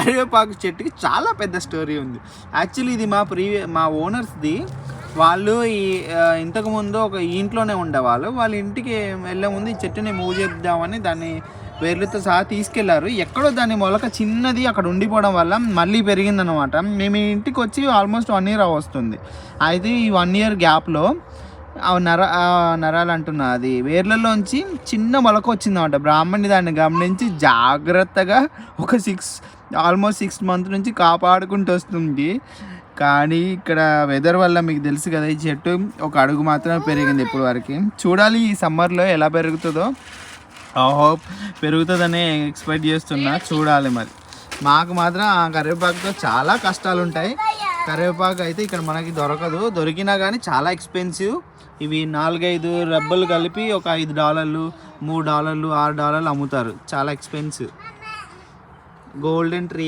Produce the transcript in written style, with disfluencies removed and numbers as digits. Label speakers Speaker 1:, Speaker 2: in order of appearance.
Speaker 1: కరివేపాకు చెట్టుకి చాలా పెద్ద స్టోరీ ఉంది. యాక్చువల్లీ ఇది మా ఓనర్స్ది. వాళ్ళు ఇంతకుముందు ఒక ఇంట్లోనే ఉండేవాళ్ళు. వాళ్ళ ఇంటికి వెళ్ళే ముందు ఈ చెట్టుని మూవ్ చేద్దామని దాన్ని వేర్లతో సహా తీసుకెళ్లారు. ఎక్కడో దాని మొలక చిన్నది అక్కడ ఉండిపోవడం వల్ల మళ్ళీ పెరిగిందనమాట. మేము ఈ ఇంటికి వచ్చి ఆల్మోస్ట్ 1 year వస్తుంది. అయితే ఈ 1 year గ్యాప్లో నరాలు అంటున్నా, అది వేర్లలోంచి చిన్న మొలక వచ్చిందన్నమాట. బ్రాహ్మణి దాన్ని గమనించి జాగ్రత్తగా ఒక ఆల్మోస్ట్ 6 months నుంచి కాపాడుకుంటూ వస్తుంది. కానీ ఇక్కడ వెదర్ వల్ల మీకు తెలుసు కదా, ఈ చెట్టు ఒక అడుగు మాత్రమే పెరిగింది ఇప్పటి వరకు. చూడాలి ఈ సమ్మర్లో ఎలా పెరుగుతుందో. హోప్ పెరుగుతుందని ఎక్స్పెక్ట్ చేస్తున్నా, చూడాలి మరి. మాకు మాత్రం ఆ కరివేపాకుతో చాలా కష్టాలు ఉంటాయి. కరివేపాకు అయితే ఇక్కడ మనకి దొరకదు, దొరికినా కానీ చాలా ఎక్స్పెన్సివ్. ఇవి 4-5 రెబ్బలు కలిపి ఒక $5, $3, $6 అమ్ముతారు. చాలా ఎక్స్పెన్సివ్. Golden tree